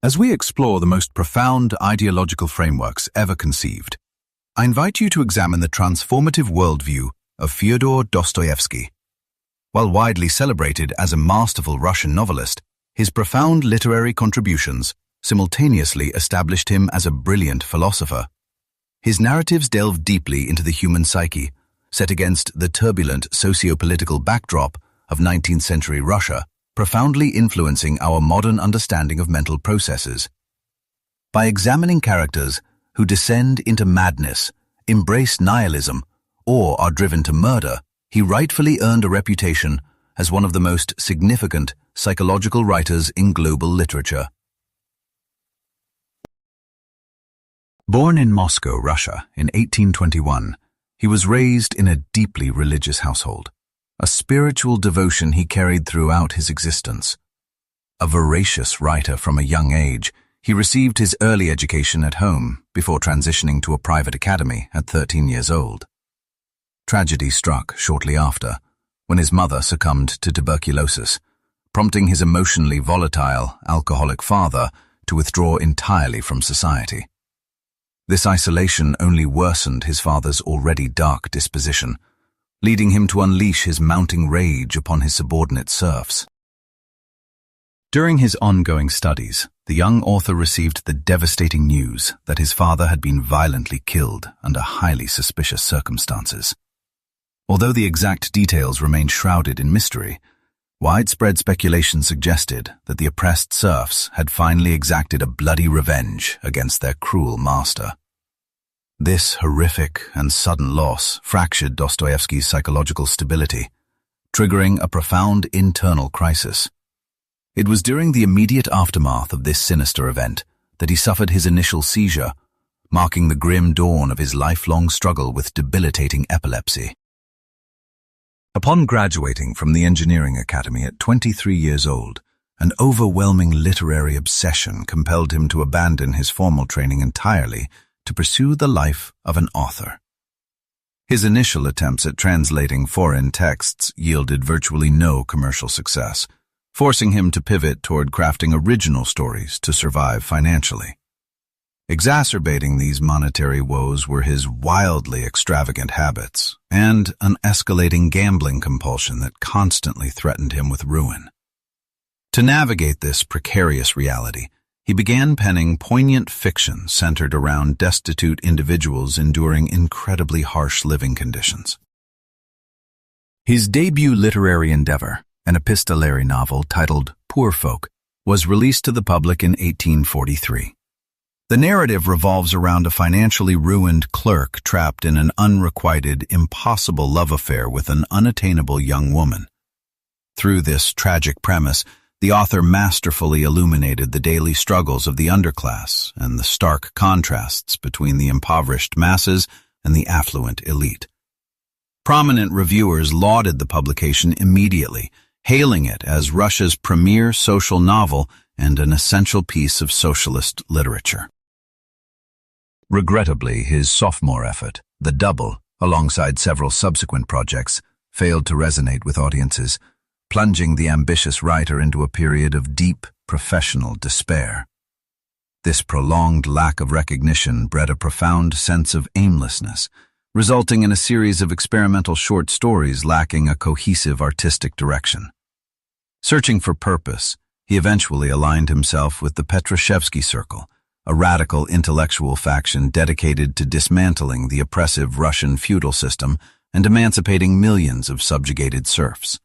As we explore the most profound ideological frameworks ever conceived, I invite you to examine the transformative worldview of Fyodor Dostoevsky. While widely celebrated as a masterful Russian novelist, his profound literary contributions simultaneously established him as a brilliant philosopher. His narratives delve deeply into the human psyche, set against the turbulent socio-political backdrop of 19th century Russia, profoundly influencing our modern understanding of mental processes. By examining characters who descend into madness, embrace nihilism, or are driven to murder, he rightfully earned a reputation as one of the most significant psychological writers in global literature. Born in Moscow, Russia, in 1821, he was raised in a deeply religious household, a spiritual devotion he carried throughout his existence. A voracious writer from a young age, he received his early education at home before transitioning to a private academy at 13 years old. Tragedy struck shortly after, when his mother succumbed to tuberculosis, prompting his emotionally volatile, alcoholic father to withdraw entirely from society. This isolation only worsened his father's already dark disposition, leading him to unleash his mounting rage upon his subordinate serfs. During his ongoing studies, the young author received the devastating news that his father had been violently killed under highly suspicious circumstances. Although the exact details remained shrouded in mystery, widespread speculation suggested that the oppressed serfs had finally exacted a bloody revenge against their cruel master. This horrific and sudden loss fractured Dostoevsky's psychological stability, triggering a profound internal crisis. It was during the immediate aftermath of this sinister event that he suffered his initial seizure, marking the grim dawn of his lifelong struggle with debilitating epilepsy. Upon graduating from the engineering academy at 23 years old, an overwhelming literary obsession compelled him to abandon his formal training entirely to pursue the life of an author. His initial attempts at translating foreign texts yielded virtually no commercial success, forcing him to pivot toward crafting original stories to survive financially. Exacerbating these monetary woes were his wildly extravagant habits and an escalating gambling compulsion that constantly threatened him with ruin. To navigate this precarious reality, he began penning poignant fiction centered around destitute individuals enduring incredibly harsh living conditions. His debut literary endeavor, an epistolary novel titled Poor Folk, was released to the public in 1843. The narrative revolves around a financially ruined clerk trapped in an unrequited, impossible love affair with an unattainable young woman. Through this tragic premise, the author masterfully illuminated the daily struggles of the underclass and the stark contrasts between the impoverished masses and the affluent elite. Prominent reviewers lauded the publication immediately, hailing it as Russia's premier social novel and an essential piece of socialist literature. Regrettably, his sophomore effort, The Double, alongside several subsequent projects, failed to resonate with audiences, plunging the ambitious writer into a period of deep professional despair. This prolonged lack of recognition bred a profound sense of aimlessness, resulting in a series of experimental short stories lacking a cohesive artistic direction. Searching for purpose, he eventually aligned himself with the Petrushevsky Circle, a radical intellectual faction dedicated to dismantling the oppressive Russian feudal system and emancipating millions of subjugated serfs.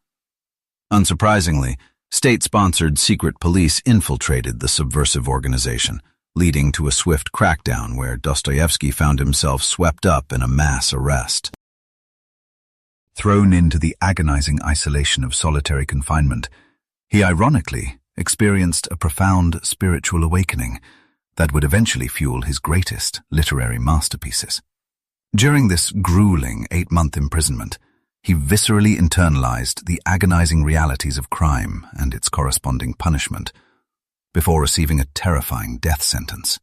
Unsurprisingly, state-sponsored secret police infiltrated the subversive organization, leading to a swift crackdown where Dostoevsky found himself swept up in a mass arrest. Thrown into the agonizing isolation of solitary confinement, he ironically experienced a profound spiritual awakening that would eventually fuel his greatest literary masterpieces. During this grueling 8-month imprisonment, he viscerally internalized the agonizing realities of crime and its corresponding punishment, before receiving a terrifying death sentence.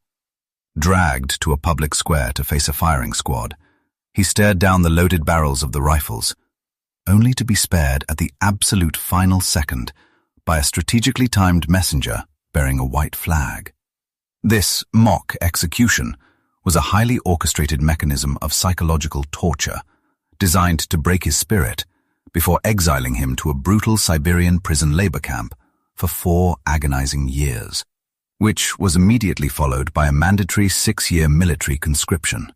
Dragged to a public square to face a firing squad, he stared down the loaded barrels of the rifles, only to be spared at the absolute final second by a strategically timed messenger bearing a white flag. This mock execution was a highly orchestrated mechanism of psychological torture designed to break his spirit before exiling him to a brutal Siberian prison labor camp for 4 agonizing years, which was immediately followed by a mandatory 6-year military conscription.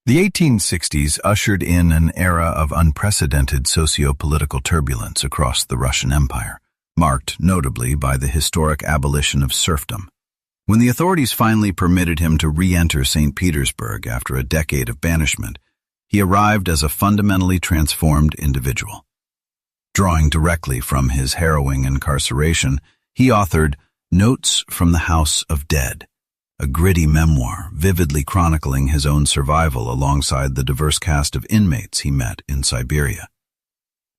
The 1860s ushered in an era of unprecedented socio-political turbulence across the Russian Empire, marked notably by the historic abolition of serfdom. When the authorities finally permitted him to re-enter St. Petersburg after a decade of banishment, he arrived as a fundamentally transformed individual. Drawing directly from his harrowing incarceration, he authored Notes from the House of Dead, a gritty memoir vividly chronicling his own survival alongside the diverse cast of inmates he met in Siberia.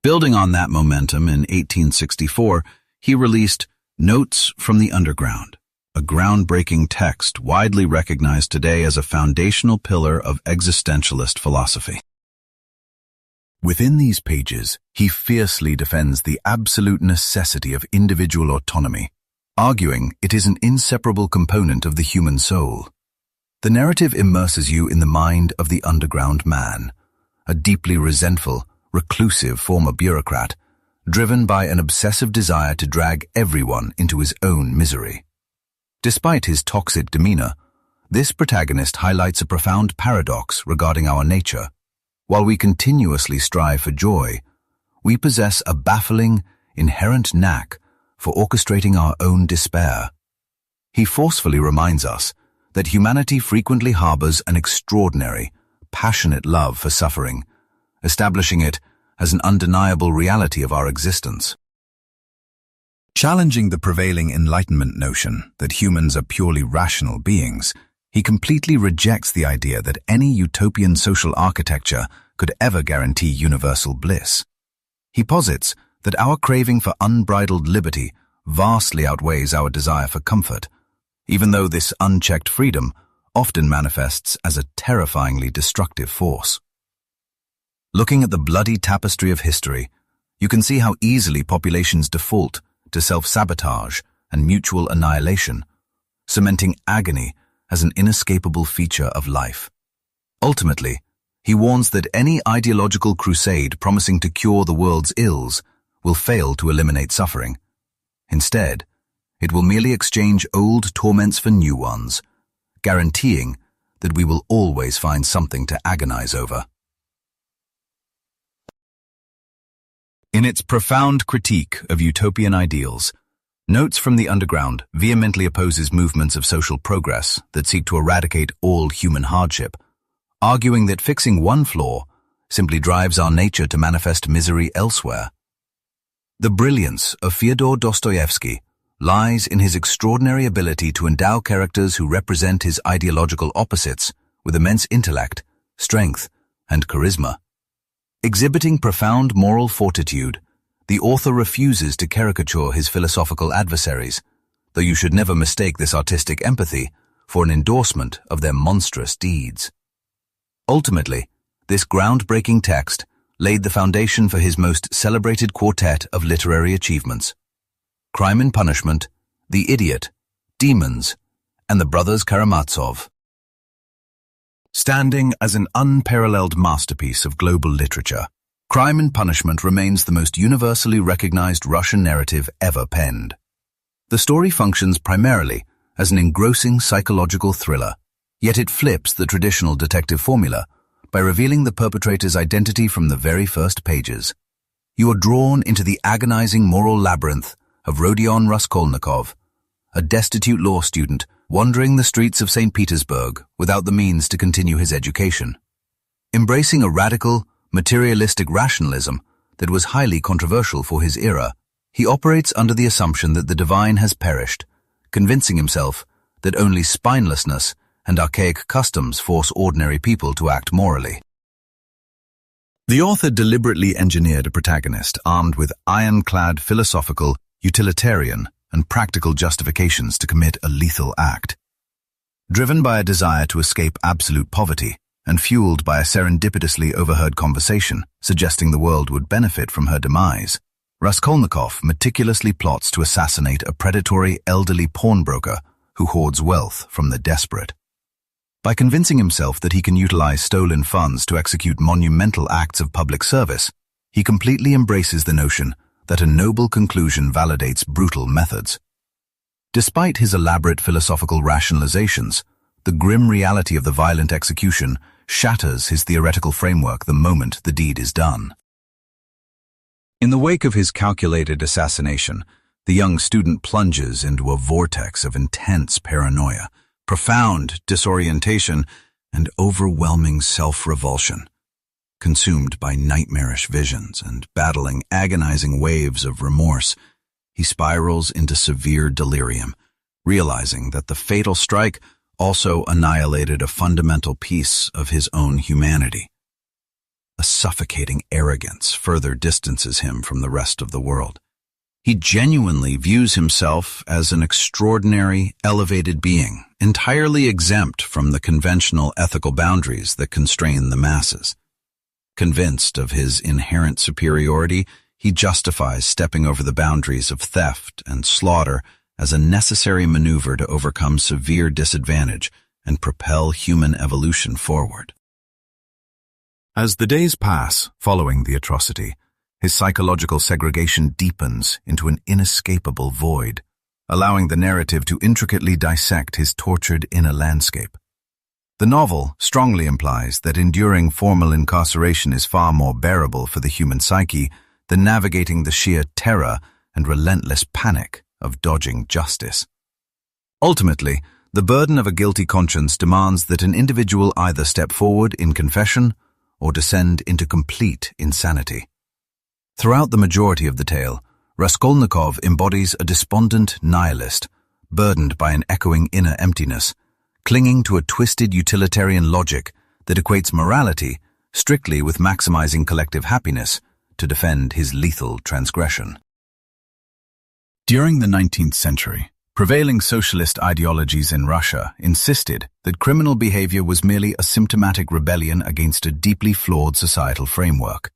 Building on that momentum in 1864, he released Notes from the Underground, a groundbreaking text widely recognized today as a foundational pillar of existentialist philosophy. Within these pages, he fiercely defends the absolute necessity of individual autonomy, arguing it is an inseparable component of the human soul. The narrative immerses you in the mind of the underground man, a deeply resentful, reclusive former bureaucrat, driven by an obsessive desire to drag everyone into his own misery. Despite his toxic demeanor, this protagonist highlights a profound paradox regarding our nature. While we continuously strive for joy, we possess a baffling, inherent knack for orchestrating our own despair. He forcefully reminds us that humanity frequently harbors an extraordinary, passionate love for suffering, establishing it as an undeniable reality of our existence. Challenging the prevailing Enlightenment notion that humans are purely rational beings, he completely rejects the idea that any utopian social architecture could ever guarantee universal bliss. He posits that our craving for unbridled liberty vastly outweighs our desire for comfort, even though this unchecked freedom often manifests as a terrifyingly destructive force. Looking at the bloody tapestry of history, you can see how easily populations default to self-sabotage and mutual annihilation, cementing agony as an inescapable feature of life. Ultimately, he warns that any ideological crusade promising to cure the world's ills will fail to eliminate suffering. Instead, it will merely exchange old torments for new ones, guaranteeing that we will always find something to agonize over. In its profound critique of utopian ideals, Notes from the Underground vehemently opposes movements of social progress that seek to eradicate all human hardship, arguing that fixing one flaw simply drives our nature to manifest misery elsewhere. The brilliance of Fyodor Dostoevsky lies in his extraordinary ability to endow characters who represent his ideological opposites with immense intellect, strength, and charisma. Exhibiting profound moral fortitude, the author refuses to caricature his philosophical adversaries, though you should never mistake this artistic empathy for an endorsement of their monstrous deeds. Ultimately, this groundbreaking text laid the foundation for his most celebrated quartet of literary achievements: Crime and Punishment, The Idiot, Demons, and the Brothers Karamazov. Standing as an unparalleled masterpiece of global literature, Crime and Punishment remains the most universally recognized Russian narrative ever penned. The story functions primarily as an engrossing psychological thriller, yet it flips the traditional detective formula by revealing the perpetrator's identity from the very first pages. You are drawn into the agonizing moral labyrinth of Rodion Raskolnikov, a destitute law student wandering the streets of St. Petersburg without the means to continue his education. Embracing a radical, materialistic rationalism that was highly controversial for his era, he operates under the assumption that the divine has perished, convincing himself that only spinelessness and archaic customs force ordinary people to act morally. The author deliberately engineered a protagonist armed with ironclad philosophical, utilitarian, and practical justifications to commit a lethal act. Driven by a desire to escape absolute poverty, and fueled by a serendipitously overheard conversation suggesting the world would benefit from her demise, Raskolnikov meticulously plots to assassinate a predatory elderly pawnbroker who hoards wealth from the desperate. By convincing himself that he can utilize stolen funds to execute monumental acts of public service, he completely embraces the notion that a noble conclusion validates brutal methods. Despite his elaborate philosophical rationalizations, the grim reality of the violent execution shatters his theoretical framework the moment the deed is done. In the wake of his calculated assassination, the young student plunges into a vortex of intense paranoia, profound disorientation, and overwhelming self-revulsion. Consumed by nightmarish visions and battling agonizing waves of remorse, he spirals into severe delirium, realizing that the fatal strike also annihilated a fundamental piece of his own humanity. A suffocating arrogance further distances him from the rest of the world. He genuinely views himself as an extraordinary, elevated being, entirely exempt from the conventional ethical boundaries that constrain the masses. Convinced of his inherent superiority, he justifies stepping over the boundaries of theft and slaughter as a necessary maneuver to overcome severe disadvantage and propel human evolution forward. As the days pass following the atrocity, his psychological segregation deepens into an inescapable void, allowing the narrative to intricately dissect his tortured inner landscape. The novel strongly implies that enduring formal incarceration is far more bearable for the human psyche than navigating the sheer terror and relentless panic of dodging justice. Ultimately, the burden of a guilty conscience demands that an individual either step forward in confession or descend into complete insanity. Throughout the majority of the tale, Raskolnikov embodies a despondent nihilist, burdened by an echoing inner emptiness, clinging to a twisted utilitarian logic that equates morality strictly with maximizing collective happiness to defend his lethal transgression. During the 19th century, prevailing socialist ideologies in Russia insisted that criminal behavior was merely a symptomatic rebellion against a deeply flawed societal framework.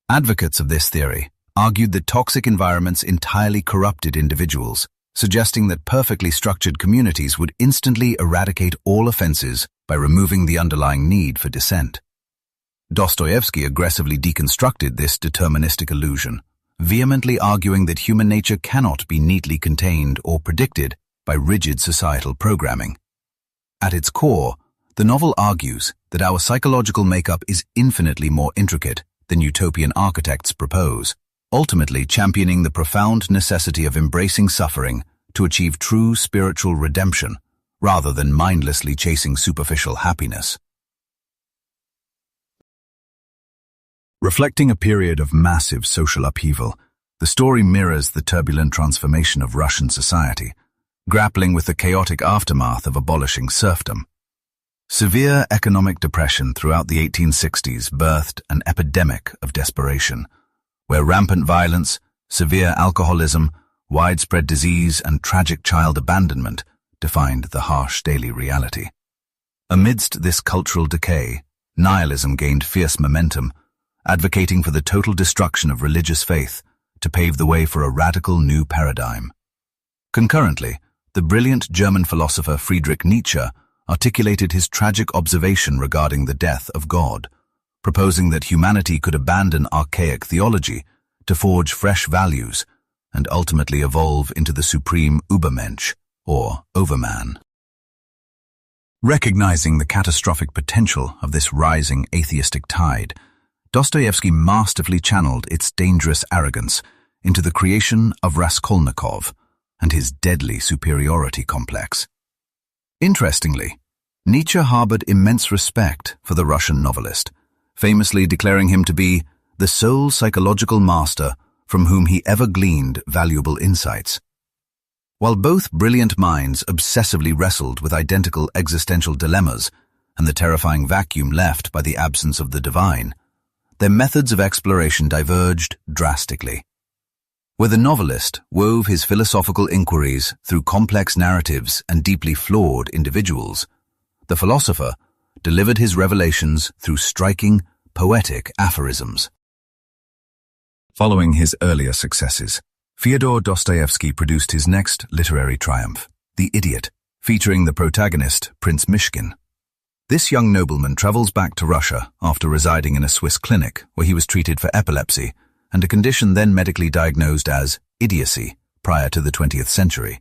Advocates of this theory argued that toxic environments entirely corrupted individuals, suggesting that perfectly structured communities would instantly eradicate all offenses by removing the underlying need for dissent. Dostoevsky aggressively deconstructed this deterministic illusion, vehemently arguing that human nature cannot be neatly contained or predicted by rigid societal programming. At its core, the novel argues that our psychological makeup is infinitely more intricate than utopian architects propose, ultimately championing the profound necessity of embracing suffering to achieve true spiritual redemption, rather than mindlessly chasing superficial happiness. Reflecting a period of massive social upheaval, the story mirrors the turbulent transformation of Russian society, grappling with the chaotic aftermath of abolishing serfdom. Severe economic depression throughout the 1860s birthed an epidemic of desperation, where rampant violence, severe alcoholism, widespread disease, and tragic child abandonment defined the harsh daily reality. Amidst this cultural decay, nihilism gained fierce momentum, advocating for the total destruction of religious faith to pave the way for a radical new paradigm. Concurrently, the brilliant German philosopher Friedrich Nietzsche articulated his tragic observation regarding the death of God, proposing that humanity could abandon archaic theology to forge fresh values and ultimately evolve into the supreme Übermensch, or overman. Recognizing the catastrophic potential of this rising atheistic tide, Dostoevsky masterfully channeled its dangerous arrogance into the creation of Raskolnikov and his deadly superiority complex. Interestingly, Nietzsche harbored immense respect for the Russian novelist, famously declaring him to be the sole psychological master from whom he ever gleaned valuable insights. While both brilliant minds obsessively wrestled with identical existential dilemmas and the terrifying vacuum left by the absence of the divine, their methods of exploration diverged drastically. Where the novelist wove his philosophical inquiries through complex narratives and deeply flawed individuals, the philosopher delivered his revelations through striking, poetic aphorisms. Following his earlier successes, Fyodor Dostoevsky produced his next literary triumph, The Idiot, featuring the protagonist, Prince Myshkin. This young nobleman travels back to Russia after residing in a Swiss clinic where he was treated for epilepsy and a condition then medically diagnosed as idiocy prior to the 20th century.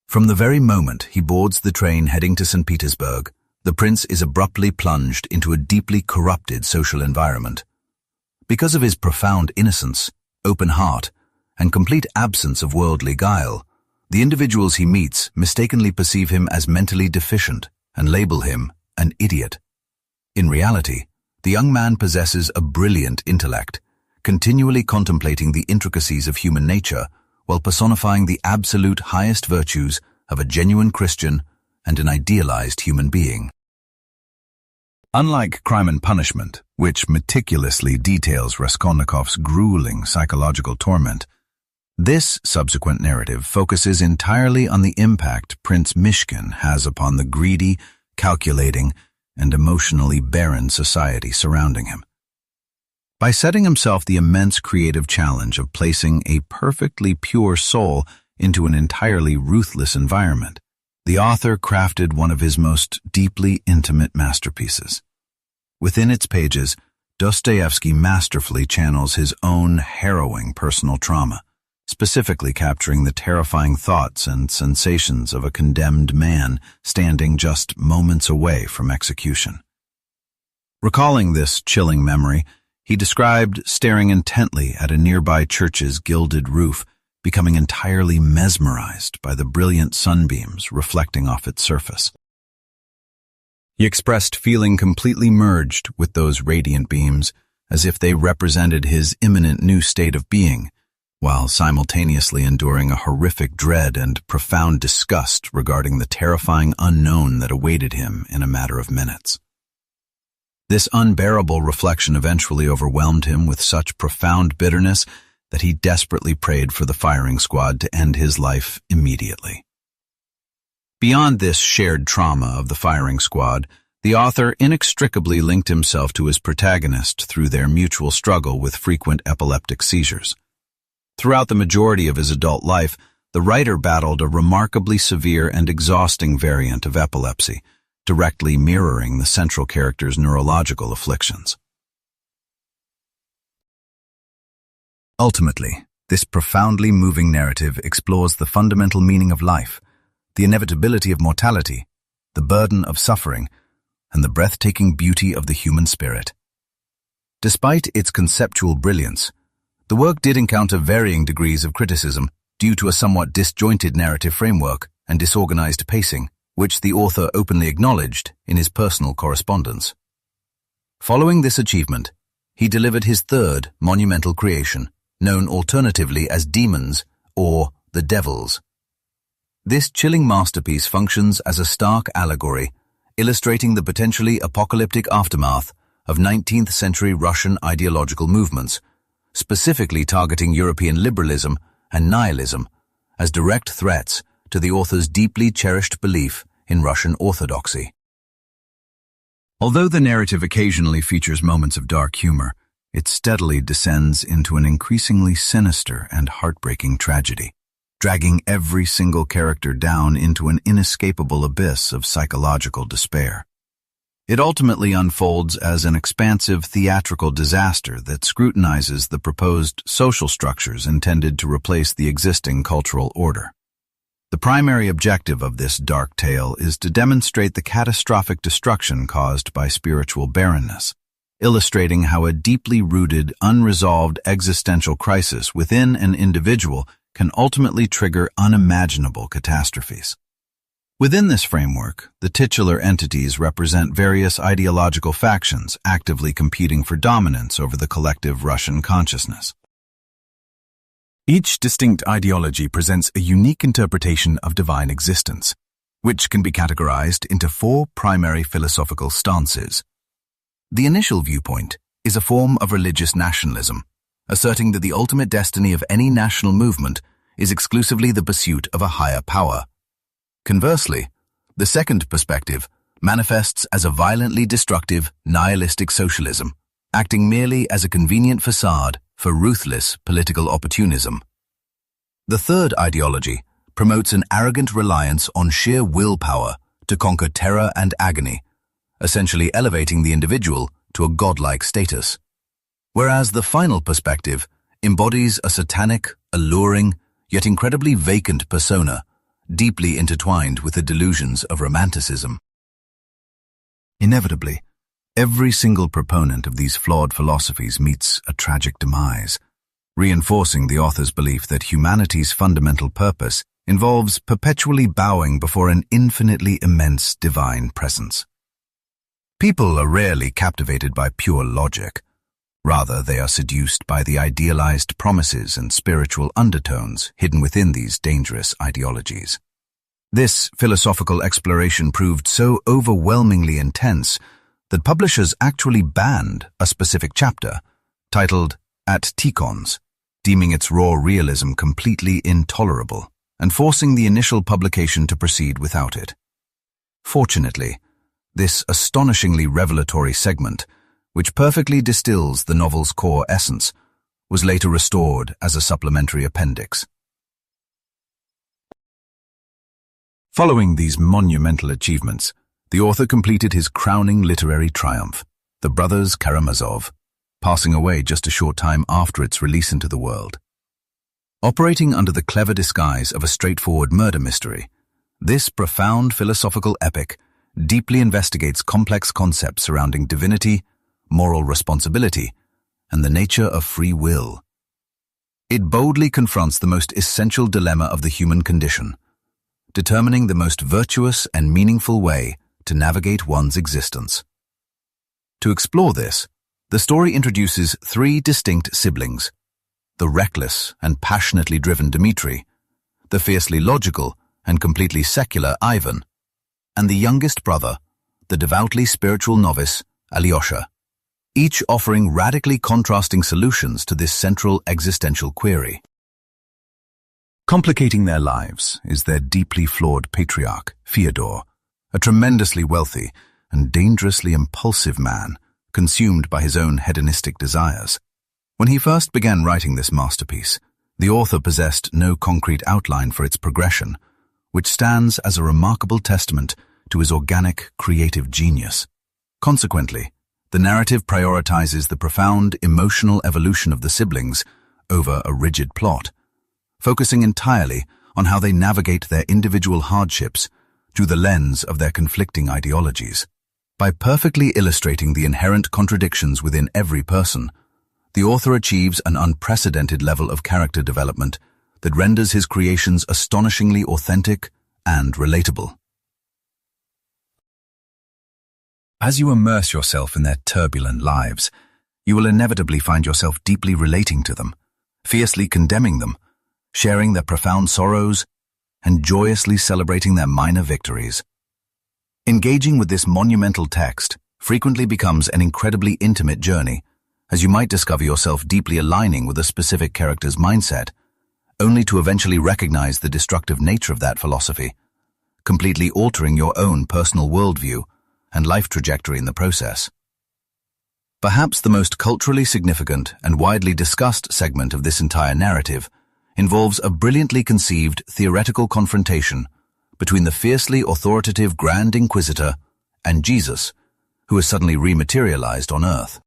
From the very moment he boards the train heading to St. Petersburg, the prince is abruptly plunged into a deeply corrupted social environment. Because of his profound innocence, open heart, and complete absence of worldly guile, the individuals he meets mistakenly perceive him as mentally deficient and label him an idiot. In reality, the young man possesses a brilliant intellect, continually contemplating the intricacies of human nature while personifying the absolute highest virtues of a genuine Christian and an idealized human being. Unlike Crime and Punishment, which meticulously details Raskolnikov's grueling psychological torment, this subsequent narrative focuses entirely on the impact Prince Myshkin has upon the greedy, calculating, and emotionally barren society surrounding him. By setting himself the immense creative challenge of placing a perfectly pure soul into an entirely ruthless environment, the author crafted one of his most deeply intimate masterpieces. Within its pages, Dostoevsky masterfully channels his own harrowing personal trauma, specifically capturing the terrifying thoughts and sensations of a condemned man standing just moments away from execution. Recalling this chilling memory, he described staring intently at a nearby church's gilded roof, becoming entirely mesmerized by the brilliant sunbeams reflecting off its surface. He expressed feeling completely merged with those radiant beams, as if they represented his imminent new state of being, while simultaneously enduring a horrific dread and profound disgust regarding the terrifying unknown that awaited him in a matter of minutes. This unbearable reflection eventually overwhelmed him with such profound bitterness that he desperately prayed for the firing squad to end his life immediately. Beyond this shared trauma of the firing squad, the author inextricably linked himself to his protagonist through their mutual struggle with frequent epileptic seizures. Throughout the majority of his adult life, the writer battled a remarkably severe and exhausting variant of epilepsy, directly mirroring the central character's neurological afflictions. Ultimately, this profoundly moving narrative explores the fundamental meaning of life, the inevitability of mortality, the burden of suffering, and the breathtaking beauty of the human spirit. Despite its conceptual brilliance, the work did encounter varying degrees of criticism due to a somewhat disjointed narrative framework and disorganized pacing, which the author openly acknowledged in his personal correspondence. Following this achievement, he delivered his third monumental creation, known alternatively as Demons or The Devils. This chilling masterpiece functions as a stark allegory, illustrating the potentially apocalyptic aftermath of 19th century Russian ideological movements, specifically targeting European liberalism and nihilism as direct threats to the author's deeply cherished belief in Russian orthodoxy. Although the narrative occasionally features moments of dark humor, it steadily descends into an increasingly sinister and heartbreaking tragedy, dragging every single character down into an inescapable abyss of psychological despair. It ultimately unfolds as an expansive theatrical disaster that scrutinizes the proposed social structures intended to replace the existing cultural order. The primary objective of this dark tale is to demonstrate the catastrophic destruction caused by spiritual barrenness, illustrating how a deeply rooted, unresolved existential crisis within an individual can ultimately trigger unimaginable catastrophes. Within this framework, the titular entities represent various ideological factions actively competing for dominance over the collective Russian consciousness. Each distinct ideology presents a unique interpretation of divine existence, which can be categorized into four primary philosophical stances. The initial viewpoint is a form of religious nationalism, asserting that the ultimate destiny of any national movement is exclusively the pursuit of a higher power. Conversely, the second perspective manifests as a violently destructive, nihilistic socialism, acting merely as a convenient facade for ruthless political opportunism. The third ideology promotes an arrogant reliance on sheer willpower to conquer terror and agony, essentially elevating the individual to a godlike status. Whereas the final perspective embodies a satanic, alluring, yet incredibly vacant persona, deeply intertwined with the delusions of romanticism. Inevitably, every single proponent of these flawed philosophies meets a tragic demise, reinforcing the author's belief that humanity's fundamental purpose involves perpetually bowing before an infinitely immense divine presence. People are rarely captivated by pure logic. Rather, they are seduced by the idealized promises and spiritual undertones hidden within these dangerous ideologies. This philosophical exploration proved so overwhelmingly intense that publishers actually banned a specific chapter, titled At Tikhon's, deeming its raw realism completely intolerable and forcing the initial publication to proceed without it. Fortunately, this astonishingly revelatory segment, which perfectly distills the novel's core essence, was later restored as a supplementary appendix. Following these monumental achievements, the author completed his crowning literary triumph, The Brothers Karamazov, passing away just a short time after its release into the world. Operating under the clever disguise of a straightforward murder mystery, this profound philosophical epic deeply investigates complex concepts surrounding divinity, moral responsibility, and the nature of free will. It boldly confronts the most essential dilemma of the human condition, determining the most virtuous and meaningful way to navigate one's existence. To explore this, the story introduces three distinct siblings: the reckless and passionately driven Dmitri, the fiercely logical and completely secular Ivan, and the youngest brother, the devoutly spiritual novice, Alyosha, each offering radically contrasting solutions to this central existential query. Complicating their lives is their deeply flawed patriarch, Fyodor, a tremendously wealthy and dangerously impulsive man, consumed by his own hedonistic desires. When he first began writing this masterpiece, the author possessed no concrete outline for its progression, which stands as a remarkable testament to his organic, creative genius. Consequently, the narrative prioritizes the profound emotional evolution of the siblings over a rigid plot, focusing entirely on how they navigate their individual hardships through the lens of their conflicting ideologies. By perfectly illustrating the inherent contradictions within every person, the author achieves an unprecedented level of character development that renders his creations astonishingly authentic and relatable. As you immerse yourself in their turbulent lives, you will inevitably find yourself deeply relating to them, fiercely condemning them, sharing their profound sorrows, and joyously celebrating their minor victories. Engaging with this monumental text frequently becomes an incredibly intimate journey, as you might discover yourself deeply aligning with a specific character's mindset, only to eventually recognize the destructive nature of that philosophy, completely altering your own personal worldview and life trajectory in the process. Perhaps the most culturally significant and widely discussed segment of this entire narrative involves a brilliantly conceived theoretical confrontation between the fiercely authoritative Grand Inquisitor and Jesus, who is suddenly rematerialized on Earth.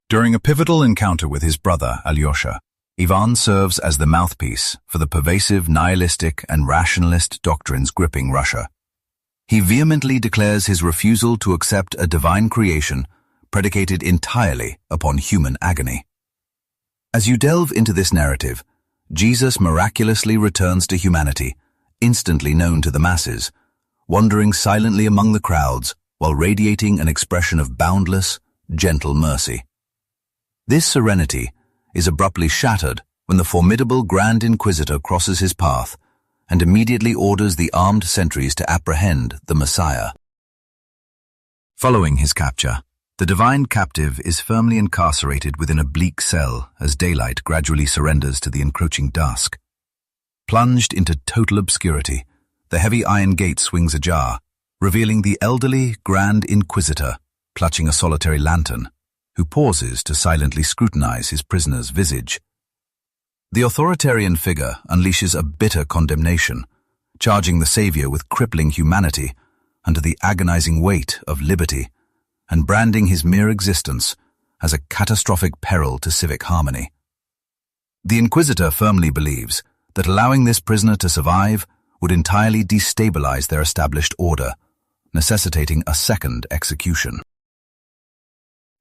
During a pivotal encounter with his brother, Alyosha, Ivan serves as the mouthpiece for the pervasive nihilistic and rationalist doctrines gripping Russia. He vehemently declares his refusal to accept a divine creation predicated entirely upon human agony. As you delve into this narrative, Jesus miraculously returns to humanity, instantly known to the masses, wandering silently among the crowds while radiating an expression of boundless, gentle mercy. This serenity is abruptly shattered when the formidable Grand Inquisitor crosses his path and immediately orders the armed sentries to apprehend the Messiah. Following his capture, the divine captive is firmly incarcerated within a bleak cell as daylight gradually surrenders to the encroaching dusk. Plunged into total obscurity, the heavy iron gate swings ajar, revealing the elderly Grand Inquisitor clutching a solitary lantern, who pauses to silently scrutinize his prisoner's visage. The authoritarian figure unleashes a bitter condemnation, charging the savior with crippling humanity under the agonizing weight of liberty, and branding his mere existence as a catastrophic peril to civic harmony. The inquisitor firmly believes that allowing this prisoner to survive would entirely destabilize their established order, necessitating a second execution.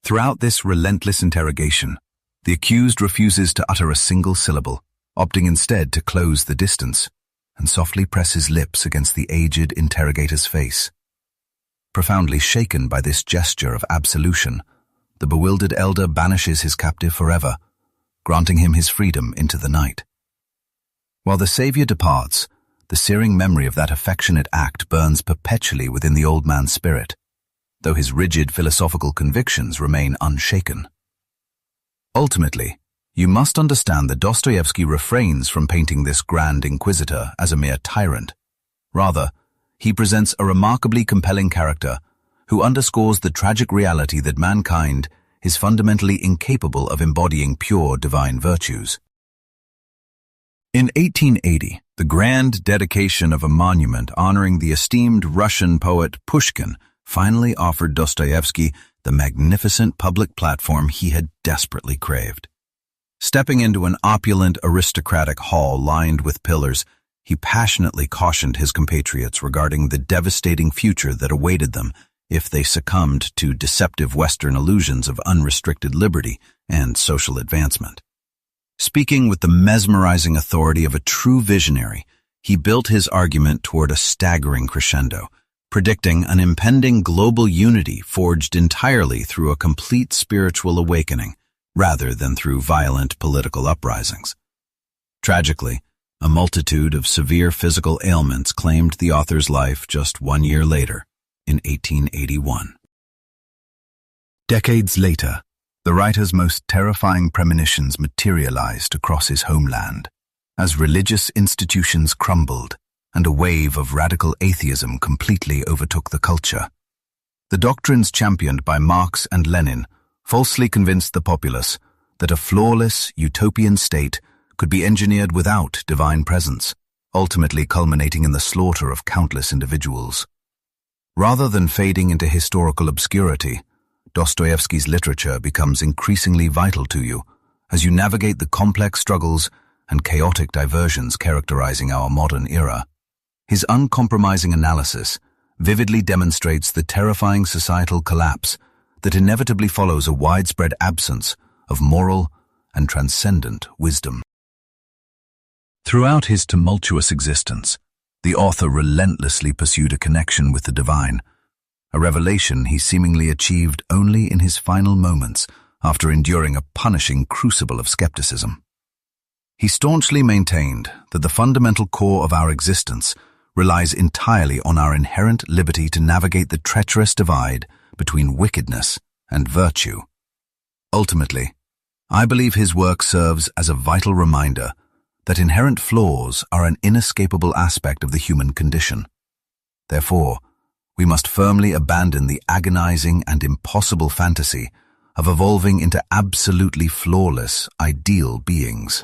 Throughout this relentless interrogation, the accused refuses to utter a single syllable, opting instead to close the distance and softly press his lips against the aged interrogator's face. Profoundly shaken by this gesture of absolution, the bewildered elder banishes his captive forever, granting him his freedom into the night. While the savior departs, the searing memory of that affectionate act burns perpetually within the old man's spirit, though his rigid philosophical convictions remain unshaken. Ultimately, you must understand that Dostoevsky refrains from painting this grand inquisitor as a mere tyrant. Rather, he presents a remarkably compelling character who underscores the tragic reality that mankind is fundamentally incapable of embodying pure divine virtues. In 1880, the grand dedication of a monument honoring the esteemed Russian poet Pushkin finally offered Dostoevsky the magnificent public platform he had desperately craved. Stepping into an opulent aristocratic hall lined with pillars, he passionately cautioned his compatriots regarding the devastating future that awaited them if they succumbed to deceptive Western illusions of unrestricted liberty and social advancement. Speaking with the mesmerizing authority of a true visionary, he built his argument toward a staggering crescendo, predicting an impending global unity forged entirely through a complete spiritual awakening, rather than through violent political uprisings. Tragically, a multitude of severe physical ailments claimed the author's life just 1 year later, in 1881. Decades later, the writer's most terrifying premonitions materialized across his homeland, as religious institutions crumbled and a wave of radical atheism completely overtook the culture. The doctrines championed by Marx and Lenin falsely convinced the populace that a flawless, utopian state could be engineered without divine presence, ultimately culminating in the slaughter of countless individuals. Rather than fading into historical obscurity, Dostoevsky's literature becomes increasingly vital to you as you navigate the complex struggles and chaotic diversions characterizing our modern era. His uncompromising analysis vividly demonstrates the terrifying societal collapse that inevitably follows a widespread absence of moral and transcendent wisdom. Throughout his tumultuous existence, the author relentlessly pursued a connection with the divine, a revelation he seemingly achieved only in his final moments after enduring a punishing crucible of skepticism. He staunchly maintained that the fundamental core of our existence relies entirely on our inherent liberty to navigate the treacherous divide between wickedness and virtue. Ultimately, I believe his work serves as a vital reminder that inherent flaws are an inescapable aspect of the human condition. Therefore, we must firmly abandon the agonizing and impossible fantasy of evolving into absolutely flawless, ideal beings.